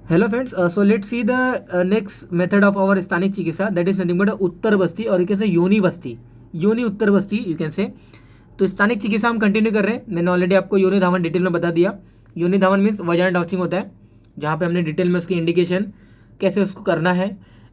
Hello friends, so let's see the next method of our स्थानिक चिकित्सा, that is nothing but उत्तर बस्ती और you can से योनि बस्ती, योनि उत्तर बस्ती यू कैन से। तो स्थानिक चिकित्सा हम कंटिन्यू कर रहे हैं। मैंने ऑलरेडी आपको योनि धावन डिटेल में बता दिया। योनि धावन मीन्स वजाइनल डाउचिंग होता है, जहाँ पे हमने डिटेल में उसकी इंडिकेशन कैसे उसको करना है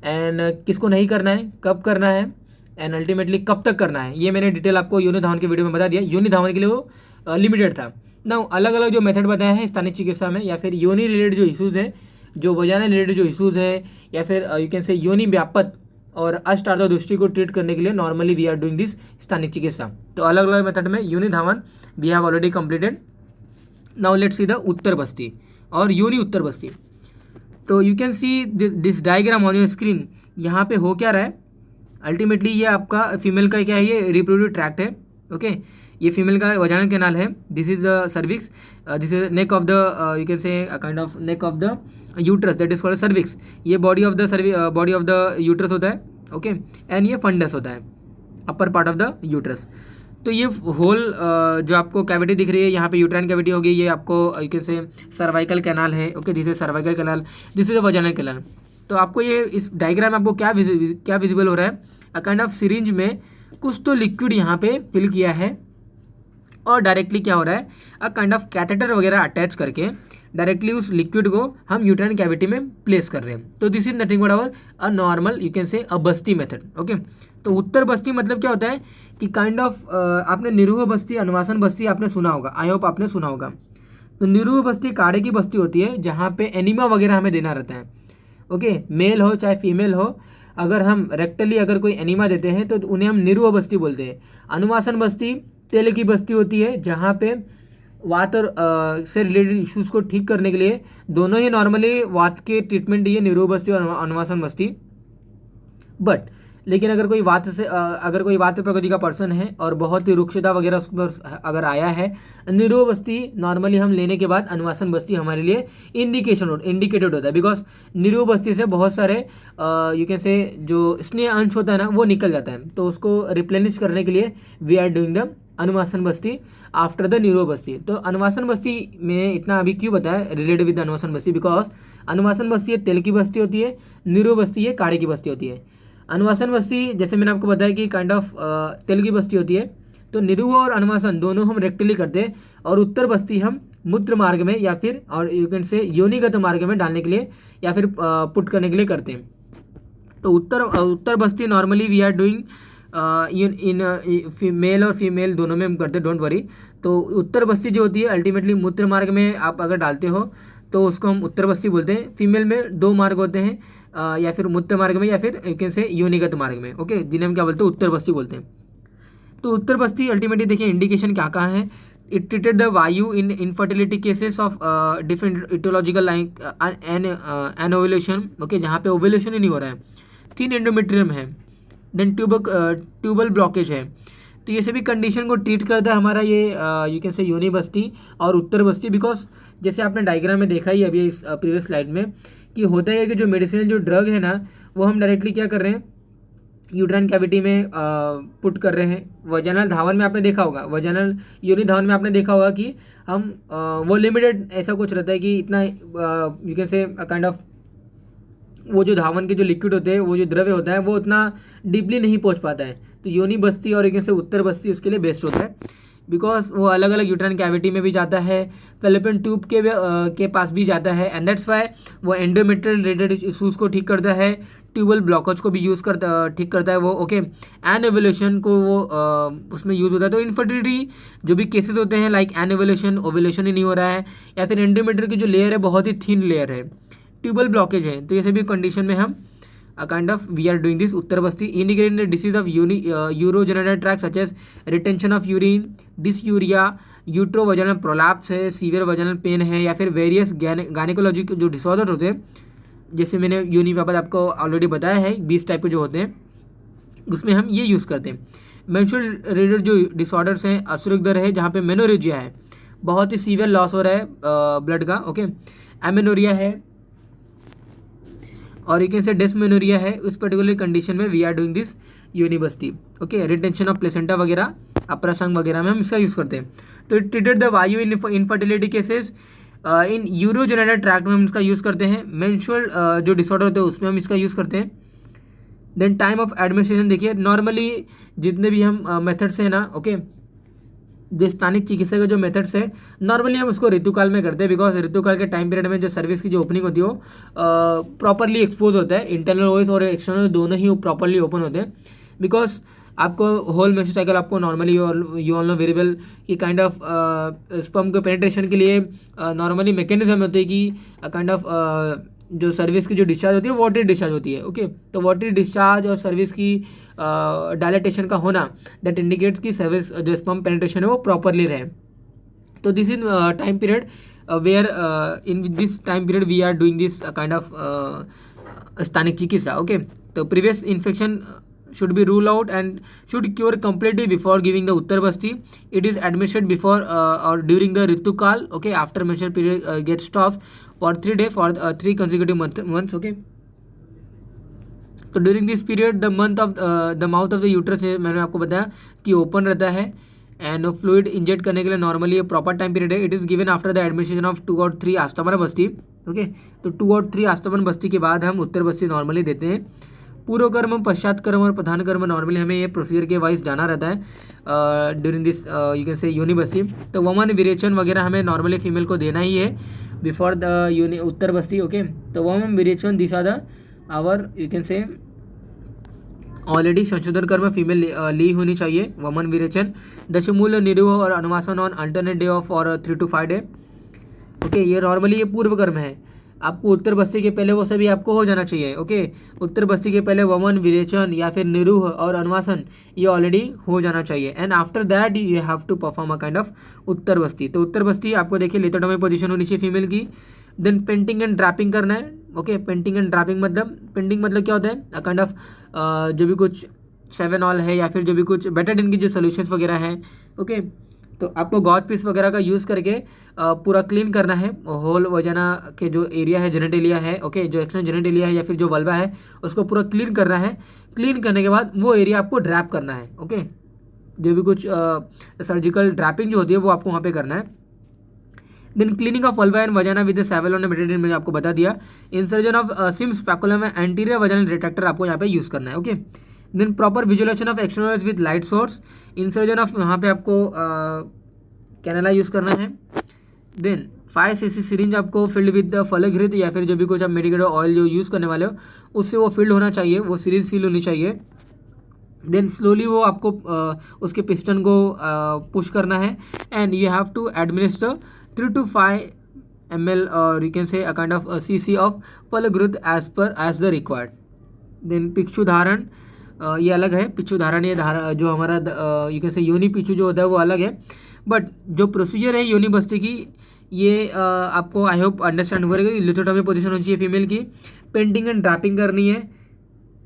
एंड किसको नहीं करना है, कब करना है एंड अल्टीमेटली कब तक करना है, ये मैंने डिटेल आपको योनि धावन के वीडियो में बता दिया। योनि धावन के लिए वो लिमिटेड था ना। अलग अलग जो मेथड बताए हैं स्थानिक चिकित्सा में, या फिर योनि रिलेटेड जो इशूज़ है, जो वजाना रिलेटेड जो इशूज़ है, या फिर यू कैन से योनि व्यापक और अष्टार्थ दृष्टि को ट्रीट करने के लिए normally we are doing this स्थानिक चिकित्सा। तो अलग अलग मेथड में योनि धावन we have already completed. Now let's see the uttar बस्ती और योनि उत्तर बस्ती। तो you can see this diagram on your screen. यहाँ पे हो क्या रहा है, अल्टीमेटली ये आपका फीमेल का क्या है, ये रिप्रोडक्टिव ट्रैक्ट है। ओके, ये फीमेल का वजाइनल कैनाल है। This is the cervix, this is neck of the you can say kind of neck of the uterus, that is called cervix. ये body of the body of the uterus होता है। Okay, and ये fundus होता है, upper part of the uterus. तो ये whole जो आपको कैविटी दिख रही है, यहाँ पे यूट्राइन कैविटी होगी, ये आपको you can say cervical canal है। Okay, this is cervical canal, this is a vaginal canal. तो आपको ये इस डायग्राम में आपको क्या विजिबल हो रहा है, अ काइंड ऑफ सिरिंज में कुछ तो लिक्विड यहाँ पे फिल किया है और डायरेक्टली क्या हो रहा है, अ काइंड ऑफ कैथेटर वगैरह अटैच करके डायरेक्टली उस लिक्विड को हम यूट्राइन कैविटी में प्लेस कर रहे हैं। तो this is nothing but our a normal you can say a Basti method. Okay, तो उत्तर बस्ती मतलब क्या होता है कि काइंड ऑफ आपने निरूह बस्ती, अनुवासन बस्ती आपने सुना होगा, आई होप आपने सुना होगा। तो निरूह बस्ती काढ़े की बस्ती होती है, जहाँ पे एनिमा वगैरह हमें देना रहता है। ओके, मेल हो चाहे फीमेल हो, अगर हम रेक्टली अगर कोई एनिमा देते हैं तो उन्हें हम निरूह बस्ती बोलते हैं। अनुवासन बस्ती तेल की बस्ती होती है, जहाँ पे वात और से रिलेटेड इश्यूज़ को ठीक करने के लिए दोनों ही नॉर्मली वात के ट्रीटमेंट ये निरूह बस्ती और अनुवासन बस्ती। बट लेकिन अगर कोई वात से अगर कोई वात प्रकृति का पर्सन है और बहुत ही रुक्षता वगैरह उस पर अगर आया है, निरोह बस्ती नॉर्मली हम लेने के बाद अनुवासन बस्ती हमारे लिए इंडिकेटेड होता है। बिकॉज निरोह बस्ती से बहुत सारे यू कैन से जो स्नेह अंश होता है ना, वो निकल जाता है। तो उसको रिप्लेनिश करने के लिए we are doing the अनुवासन Basti after the निरोह बस्ती। तो अनुवासन बस्ती में इतना अभी क्यों बताया रिलेटेड विद अनुवासन बस्ती, बिकॉज अनुवासन बस्ती तेल की बस्ती होती है, निरोह बस्ती काढ़े की बस्ती होती है। अनुवासन बस्ती जैसे मैंने आपको बताया कि काइंड ऑफ तेल की बस्ती होती है। तो निरूह और अनुवासन दोनों हम रेक्टली करते हैं, और उत्तर बस्ती हम मूत्र मार्ग में या फिर और यू कैन से योनिगत मार्ग में डालने के लिए या फिर पुट करने के लिए करते हैं। तो उत्तर बस्ती normally we are doing in male और फीमेल दोनों में हम करते हैं, डोंट वरी। तो उत्तर बस्ती जो होती है अल्टीमेटली मूत्र मार्ग में आप अगर डालते हो तो उसको हम उत्तर बस्ती बोलते हैं। फीमेल में 2 मार्ग होते हैं, या फिर मूत्र मार्ग में या फिर कैसे योनिगत मार्ग में। ओके, जिन्हें हम क्या बोलते हैं, उत्तर बस्ती बोलते हैं। तो उत्तर बस्ती अल्टीमेटली देखिए इंडिकेशन क्या कहाँ है। It treated the vayu in infertility cases of different etiological like anovulation. Okay, जहाँ पे ओवुलेशन ही नहीं हो रहा है, थिन एंडोमेट्रियम है, देन ट्यूबल ब्लॉकेज है। तो ये सभी कंडीशन को ट्रीट करता है हमारा ये यू कैन से योनि बस्ती और उत्तर बस्ती। बिकॉज जैसे आपने डायग्राम में देखा ही अभी इस प्रीवियस स्लाइड में कि होता है कि जो मेडिसिन जो ड्रग है ना, वो हम डायरेक्टली क्या कर रहे हैं, यूट्राइन कैविटी में पुट कर रहे हैं। वजाइनल धावन में आपने देखा होगा, वजाइनल योनि धावन में आपने देखा होगा कि हम वो लिमिटेड ऐसा कुछ रहता है कि इतना you can say kind of वो जो धावन के जो लिक्विड होते हैं, वो जो द्रव्य होता है, वो उतना डीपली नहीं पहुंच पाता है। तो योनि बस्ती और एक से उत्तर बस्ती उसके लिए बेस्ट होता है, बिकॉज वो अलग अलग यूट्राइन कैविटी में भी जाता है, फेलोपियन ट्यूब के पास भी जाता है, एंड दैट्स वाई वो एंडोमेट्रियल रिलेटेड इशूज़ को ठीक करता है, ट्यूबल ब्लॉकेज को भी ठीक करता है वो। ओके, एन एवोल्यूशन को वो उसमें यूज़ होता है। तो इनफर्टिलिटी जो भी केसेस होते हैं लाइक एन एवोल्यूशन, ओवुलेशन ही नहीं हो रहा है, या फिर एंडोमेट्रियल की जो लेयर है बहुत ही थिन लेयर है, ट्यूबल ब्लॉकेज है, तो ये सभी कंडीशन में हम kind of we are doing this uttar basti. Indicating the disease of urogenital tract such as retention of urine, dysuria, uterovaginal prolapse है, सीवियर वजाइनल पेन है, या फिर वेरियस गायनेकोलॉजी के जो डिसऑर्डर होते हैं, जैसे मैंने योनि व्यापक आपको ऑलरेडी बताया है 20 टाइप के जो होते हैं, उसमें हम ये यूज़ करते हैं। मेंस्ट्रुअल रिलेटेड जो डिसऑर्डर्स हैं, अश्रुक दर है, जहाँ पे मेनोरेजिया है, बहुत ही सीवियर लॉस हो रहा है ब्लड का। ओके, एमेनोरिया है, और एक से डिस्मेनोरिया है, उस पर्टिकुलर कंडीशन में वी आर डूइंग दिस योनि बस्ती। ओके, रिटेंशन ऑफ प्लेसेंटा वगैरह, अप्रसंग वगैरह में हम इसका यूज़ करते हैं। तो it treated the vayu in infertility cases in urogenital tract में हम इसका यूज़ करते हैं, मेंस्ट्रुअल जो डिसऑर्डर होते हैं उसमें हम इसका यूज़ करते हैं। देन टाइम ऑफ एडमिनिस्ट्रेशन देखिए, नॉर्मली जितने भी हम मेथड्स हैं ना, ओके, जो स्थानिक चिकित्सा के जो मेथड्स है नॉर्मली हम उसको ऋतुकाल में करते हैं, बिकॉज ऋतुकाल के टाइम पीरियड में जो सर्विस की जो ओपनिंग होती है वो प्रॉपरली एक्सपोज होता है, इंटरनल वॉइस और एक्सटर्नल दोनों ही प्रॉपरली ओपन होते हैं। बिकॉज आपको होल मेंस्ट्रुअल साइकिल आपको normally you all know very well कि काइंड ऑफ स्पर्म के पेनिट्रेशन के लिए नॉर्मली मैकेनिज्म होते हैं कि काइंड ऑफ जो सर्विस की जो डिस्चार्ज होती है वाटरी डिस्चार्ज होती है, ओके। तो वाटरी डिस्चार्ज और सर्विस की डायलेटेशन का होना दैट इंडिकेट्स की सर्विस जो स्पर्म पेनिट्रेशन है वो प्रॉपरली रहे। तो this in time period where in this time period we are doing this kind of स्थानिक चिकित्सा, ओके। तो previous infection should be ruled out and should cure completely before giving the Uttar Basti. It is administered before or during the Ritukal, okay, after mentioned period gets stopped for 3 days for 3 consecutive months, okay. तो during this period the mouth of the uterus मैंने आपको बताया कि open रहता है and fluid inject करने के लिए नॉर्मली ये प्रॉपर टाइम पीरियड है। It is given after the administration of 2 और 3 आस्तमन बस्ती, ओके। तो 2 और 3 आस्तमन बस्ती के बाद हम उत्तर बस्ती नॉर्मली देते हैं। पूर्व कर्म, पश्चात कर्म और प्रधान कर्म नॉर्मली हमें ये प्रोसीजर के वाइज जाना रहता है ड्यूरिंग दिस यू कैन से यूनिवर्सिटी। तो वमन विरेचन वगैरह हमें नॉर्मली फीमेल को देना ही है before the uttar basti, okay. तो vaman virechan this are the our you can say already sanshodhan karma female ली होनी चाहिए, वमन विरेचन। दशमूल निरूह और अनुवासन ऑन अल्टरनेट डे ऑफ और 3 to 5 डे, ओके। ये नॉर्मली ये पूर्व कर्म है, आपको उत्तर बस्ती के पहले वो सभी आपको हो जाना चाहिए, ओके। उत्तर बस्ती के पहले वमन विरेचन या फिर निरूह और अनुवासन ये ऑलरेडी हो जाना चाहिए and after that you have to perform a kind of uttar बस्ती। तो उत्तर बस्ती आपको देखिए लिथोटोमी पोजीशन होनी चाहिए फीमेल की। देन पेंटिंग एंड ड्रैपिंग करना है, ओके। पेंटिंग एंड ड्रैपिंग मतलब, पेंटिंग मतलब क्या होता है, अ काइंड ऑफ जो भी कुछ 7 ऑल है या फिर जो भी कुछ बेटाडिन की जो सोल्यूशंस वगैरह हैं, ओके। तो आपको गॉज पीस वगैरह का यूज़ करके पूरा क्लीन करना है होल वजाना के जो एरिया है, जेनेटेलिया है, ओके, जो एक्सटर्नल जेनेटेलिया है या फिर जो वल्वा है उसको पूरा क्लीन करना है। क्लीन करने के बाद वो एरिया आपको ड्रैप करना है, ओके। जो भी कुछ सर्जिकल ड्रैपिंग जो होती है वो आपको वहाँ पे करना है। Then cleaning of vulva and vagina with Savlon Betadine मैंने आपको बता दिया। इंसर्जन ऑफ सिम स्पेकुलम में एंटीरियर वजानल रिट्रैक्टर आपको यहाँ पे यूज़ करना है, okay. Then proper visualization of external with light source, insertion of यहाँ पे आपको कैनेला यूज़ करना है। देन 5 cc सिरिंज आपको फिल्ड विद फलघृत या फिर जो भी कुछ आप मेडिकेटेड ऑयल जो यूज़ करने वाले हो उससे वो फिल्ड होना चाहिए, वो सीरीज फिल होनी चाहिए। देन स्लोली वो आपको उसके पिस्टन को पुश करना है and you have to administer 3 to 5 ml और you can say a kind of cc of phalaghrita as the required. Then pichu dharana ये अलग है, पिक्षु धारण ये जो हमारा यू कैन से योनि पिक्षु जो होता है वो अलग है, बट जो प्रोसीजर है योनि बस्ती की ये आपको आई होप अंडरस्टैंड हो रहेगा। लिथोटोमी पोजीशन होनी चाहिए फीमेल की, पेंटिंग एंड ड्रैपिंग करनी है,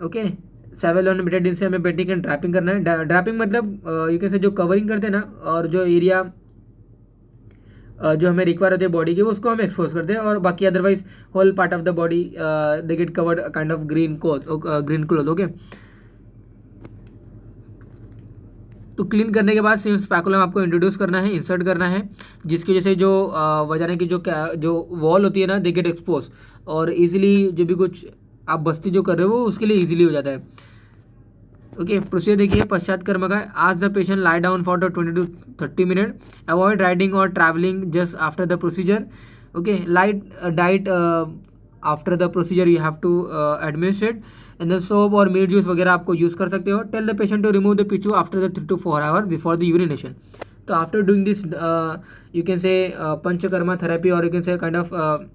ओके। सेवेलॉन बेटाडिन से हमें पेंटिंग एंड ड्रैपिंग करना है। ड्रैपिंग मतलब यू कैन से जो कवरिंग करते हैं ना, और जो एरिया जो हमें रिक्वायर होते हैं बॉडी के उसको हम एक्सपोज करते हैं, और बाकी otherwise whole part of the body they get covered kind of green cloth, okay. तो क्लीन करने के बाद सिम स्पैकुलम आपको इंट्रोड्यूस करना है, इंसर्ट करना है, जिसकी वजह से जो वजाना की जो वॉल होती है ना दे गेट एक्सपोज और इजीली जो भी कुछ आप बस्ती जो कर रहे हो उसके लिए इजीली हो जाता है, ओके। प्रोसीजर देखिए पश्चात कर्म का। Ask the patient lie down for the 20 to 30 minute, avoid riding और travelling just after the procedure, okay. Light diet after the procedure you have to administrate and then soup और meat juice वगैरह आपको use कर सकते हो। Tell the patient to remove the pichu after the 3 to 4 hour before the urination. तो after doing this you can say panchakarma therapy और you can say kind of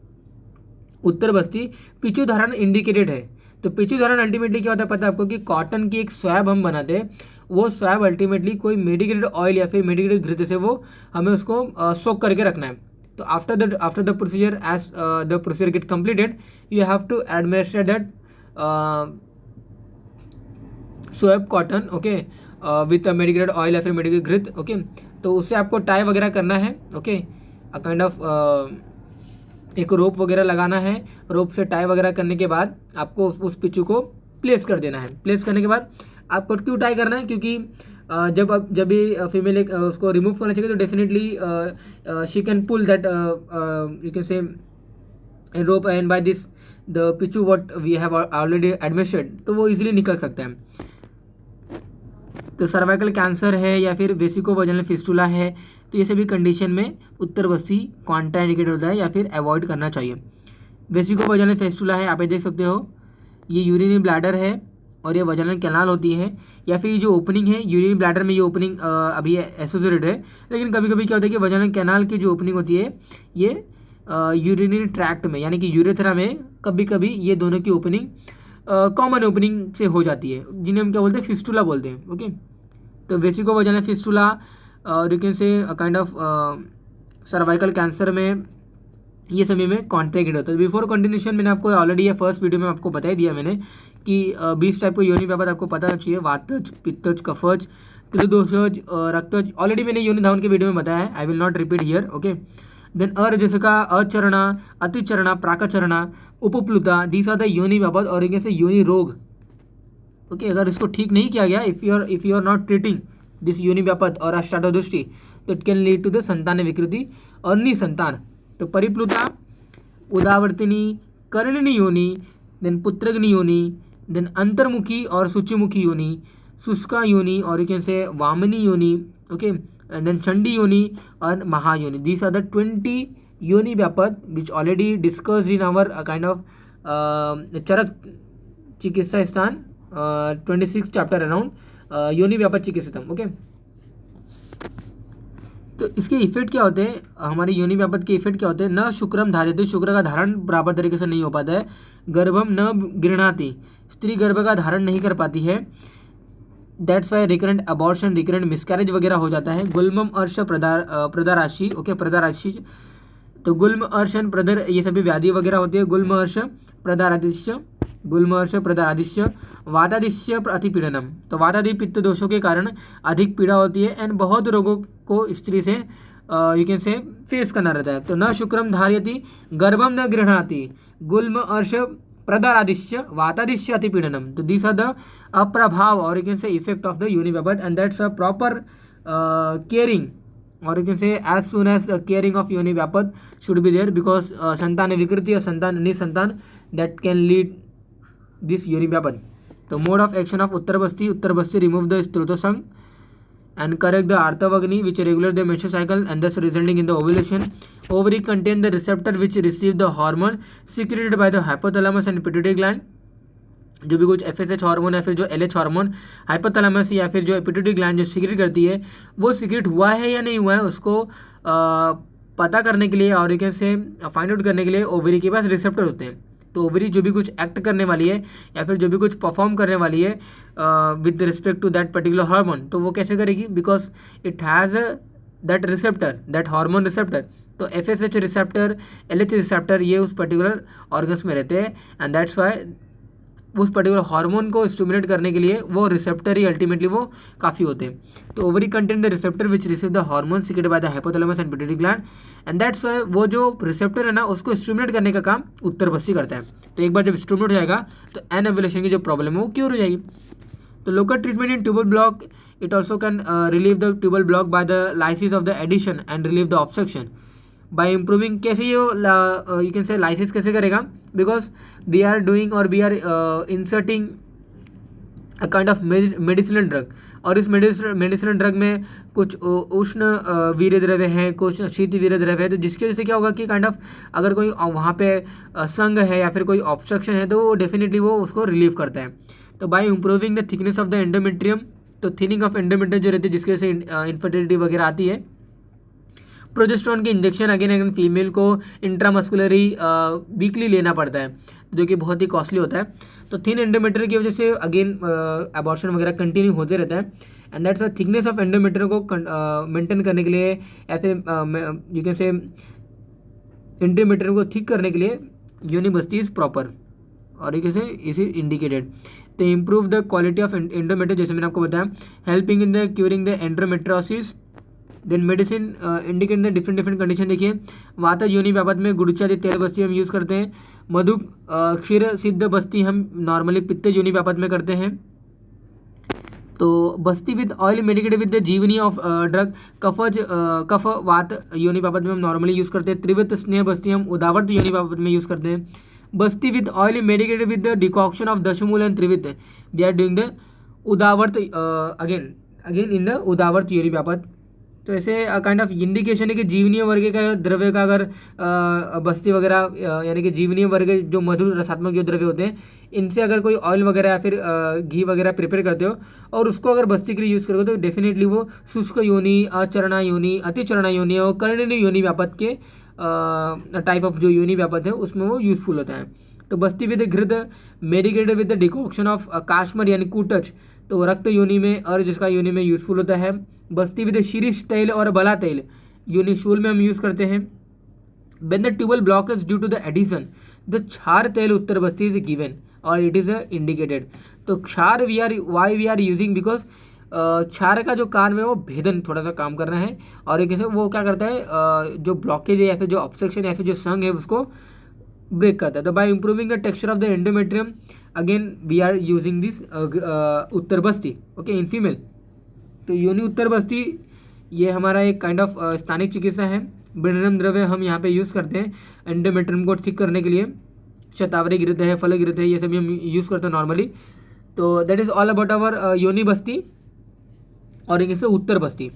uttar basti pichu धारण indicated है। तो पिचू धारण अल्टीमेटली क्या होता है पता है आपको कि कॉटन की एक स्वैब हम बनाते हैं, वो स्वैब अल्टीमेटली कोई मेडिकेटेड ऑयल या फिर मेडिकेटेड घृत से वो हमें उसको सोक करके रखना है। तो after the procedure as the procedure get completed you have to administer that swab cotton, okay, with medicated oil या फिर मेडिकेटेड घृत, ओके। तो उससे आपको टाई वगैरह करना है, ओके, अ काइंड ऑफ एक रोप वगैरह लगाना है। रोप से टाई वगैरह करने के बाद आपको उस पिचू को प्लेस कर देना है। प्लेस करने के बाद आपको क्यों टाई करना है, क्योंकि जब भी फीमेल एक उसको रिमूव करना चाहिए तो definitely she can pull that you can say rope, and by this the पिचू what we have already admitted, तो वो इजीली निकल सकता है। तो सर्वाइकल कैंसर है या फिर वेसिको वजाइनल फिस्टुला है, तो ये सभी कंडीशन में उत्तर बस्ती कॉन्ट्राइंडिकेट होता है या फिर अवॉइड करना चाहिए। वेसिको वजाइनल फिस्टुला है, आप ये देख सकते हो, ये यूरिनरी ब्लैडर है और ये वजाइनल कैनाल होती है, या फिर ये जो ओपनिंग है यूरिनरी ब्लैडर में, ये ओपनिंग अभी एसोसिएटेड है, लेकिन कभी कभी क्या होता है कि वजाइनल कैनाल की जो ओपनिंग होती है ये यूरिनरी ट्रैक्ट में यानी कि यूरेथ्रा में कभी कभी ये दोनों की ओपनिंग कॉमन ओपनिंग से हो जाती है, जिन्हें हम क्या बोलते हैं, फिस्टुला बोलते हैं। ओके, तो वेसिको वजाइनल फिस्टुला और you can say kind of cervical cancer में ये सभी में कॉन्ट्रैक्ट होता है। बिफोर कंटिन्यूशन मैंने आपको ऑलरेडी ये फर्स्ट वीडियो में आपको बता ही दिया मैंने कि 20 टाइप के योनि बाबत आपको पता चाहिए, वातज, पित्तज, कफज, त्रिदोषज, रक्तज, ऑलरेडी मैंने योनि धावन के वीडियो में बताया है, I will not repeat here. Okay, then arajaska, acharana, aticharana, prakcharana, upapluta, these are the yoni बाबत और एक ऐसे योनि रोग। ओके, अगर इसको ठीक नहीं किया गया, if you are not treating this योनि व्यापद और अष्टादोष्टि, तो it can lead to the संतान विकृति और निसंतान। तो परिप्लुता, उदावर्तिनी, कर्णिनी योनि, देन पुत्रग्नि योनि, देन अंतर्मुखी और सूच्यमुखी योनि, शुष्का योनि और यू कैन से वामनी योनि। ओके, देन चंडी योनि और महायोनि। These are the 20 yoni vyapad which already discussed in our kind of Charak Chikitsa Sthan 26 chapter around योनि व्यापद चिकित्सतम। ओके, तो इसके इफेक्ट क्या होते हैं, हमारे योनि व्यापद के इफेक्ट क्या होते हैं, न शुक्रम धार्यते, शुक्र का धारण बराबर तरीके से नहीं हो पाता है, गर्भम न गृह्णाति, स्त्री गर्भ का धारण नहीं कर पाती है, that's why recurrent abortion, recurrent miscarriage वगैरह हो जाता है। गुल्मम अर्श प्रदाराशि, ओके, प्रदाराशि, तो गुल्म अर्शन प्रदर ये सभी व्याधि वगैरह होती है। गुल्म अर्श प्रदारादिश्य, गुल्म अर्श प्रदारादिश्य, वातादिश्य अतिपीड़नम, तो वातादि पित्त दोषों के कारण अधिक पीड़ा होती है, एंड बहुत रोगों को स्त्री से यू कैन से फेस करना रहता है। तो न शुक्रम धार्यति, गर्भम न गृह्णाति, गुल्म अर्श प्रदारादिश्य, वातादिश्य अतिपीड़नम, तो दिस आर द अप्रभाव और you can say effect of the yoni vyapad, and that's a proper caring और you can say as soon as caring of yoni vyapad should be there, because संतान विकृति और संतान निसंतान दैट कैन लीड दिस योनि व्यापद। तो mode of action of uttar basti remove the स्त्रोतोसंग and correct the arthavagni which regulate the menstrual cycle and thus resulting in the ovulation. Ovary contain the receptor which receive the hormone secreted by the hypothalamus and pituitary gland. जो भी कुछ FSH hormone या फिर जो LH hormone hypothalamus या फिर जो pituitary gland जो सीक्रेट करती है, वो सीक्रेट हुआ है या नहीं हुआ है उसको पता करने के लिए और एक से फाइंड आउट करने के लिए ओवरी के पास रिसेप्टर होते हैं। तो ओवरी जो भी कुछ एक्ट करने वाली है या फिर जो भी कुछ परफॉर्म करने वाली है with respect to that particular hormone, तो वो कैसे करेगी, because it has that receptor, that hormone receptor. तो FSH रिसेप्टर, LH रिसेप्टर ये उस पर्टिकुलर ऑर्गन्स में रहते हैं, एंड दैट्स वाई उस पर्टिकुलर हार्मोन को स्टिमुलेट करने के लिए वो रिसेप्टर ही अल्टीमेटली वो काफ़ी होते हैं। तो ovary contain the receptor which receive the hormone secreted by the hypothalamus and pituitary gland, and that's Y वो जो रिसेप्टर है ना उसको स्टिमुलेट करने का काम उत्तर बस्ती करता है। तो एक बार जब स्टिमुलेट हो जाएगा तो एनओव्यूलेशन की जो प्रॉब्लम है वो क्योर हो जाएगी। तो local treatment in tubal block, it also can relieve the tubal block by the lysis of the adhesion and relieve the obstruction by improving. कैसे ये यू कैन से लाइसिस कैसे करेगा, बिकॉज वी आर डूइंग और we are inserting a kind of medicinal drug, और इस medicinal drug में कुछ उष्ण वीर्य द्रव्य है, कुछ शीत वीर्य द्रव्य है, तो जिसकी वजह से क्या होगा कि काइंड ऑफ अगर कोई वहाँ पे संग है या फिर कोई ऑब्स्ट्रक्शन है तो वो डेफिनेटली वो उसको रिलीव करता है। तो bye improving the thickness of the endometrium, तो थिनिंग ऑफ एंडोमेट्रियम जो रहती है जिसकी वजह से इनफर्टिलिटी वगैरह आती है। प्रोजेस्टेरॉन के इंजेक्शन अगेन फीमेल को इंट्रामस्कुलरी वीकली लेना पड़ता है, जो कि बहुत ही कॉस्टली होता है। तो थिन एंडोमेट्रियम की वजह से अगेन अबॉर्शन वगैरह कंटिन्यू होते रहता है, and that's thickness of endometrium को मेंटेन करने के लिए या फिर यू कैन से एंडोमेट्रियम को ठीक करने के लिए योनि बस्ती इज प्रॉपर और एक इज इंडिकेटेड। तो improve the quality of endometrium, जैसे मैंने आपको बताया, helping in the curing the endometriosis. Then medicine indicate the different condition. देखिए वाता योनि व्यापद में गुड़चादी तेल बस्ती हम यूज़ करते हैं, मधु क्षीर सिद्ध बस्ती हम नॉर्मली पित्त योनि व्यापद में करते हैं, तो basti with oil medicated with the जीवनी ऑफ ड्रग कफज कफ वात योनि बाबत में हम नॉर्मली यूज़ करते हैं। त्रिवृत स्नेह बस्ती हम उदावर्त योनि बाबत में यूज़ करते हैं। Basti with oil medicated with the decoction of dashmool and trivrit they are doing the udavart again again in the udavart yoni बाबत। तो ऐसे काइंड ऑफ इंडिकेशन है कि जीवनीय वर्ग का द्रव्य का अगर बस्ती वगैरह यानी कि जीवनीय वर्ग जो मधुर रसात्मक जो द्रव्य होते हैं इनसे अगर कोई ऑयल वगैरह या फिर घी वगैरह प्रिपेयर करते हो और उसको अगर बस्ती के लिए यूज़ करोगे तो डेफिनेटली वो शुष्क योनि, अचरणा योनि, अतिचरणा योनि और कर्णिनी योनि व्यापत के टाइप ऑफ जो योनि व्यापत है उसमें वो यूज़फुल होता है। तो basti with ghrita medicated with the decoction of kashmari यानी कूटच तो रक्त योनि में और जिसका योनि में यूज़फुल होता है। बस्ती विद शीरीष तेल और बला तेल योनि शूल में हम यूज़ करते हैं। When the tubal block is due to the adhesion the क्षार तेल उत्तर बस्ती इज गिवन और इट इज़ इंडिकेटेड। तो क्षार वी आर यूजिंग बिकॉज क्षार का जो काम है वो भेदन थोड़ा सा काम करना है और एक ऐसे वो क्या करता है जो ब्लॉकेज है या फिर जो ऑब्स्ट्रक्शन या फिर जो संघ है उसको ब्रेक करता है। तो by improving the texture of the endometrium again we are using this uttar basti okay in female. तो योनि उत्तर बस्ती ये हमारा एक काइंड ऑफ स्थानिक चिकित्सा है। विनरम द्रव्य हम यहाँ पे यूज़ करते हैं एंडोमेट्रियम को ठीक करने के लिए। शतावरी घृत है, फल घृत है, ये सभी हम यूज़ करते हैं नॉर्मली। तो that is all about our योनि बस्ती और एक इससे उत्तर बस्ती।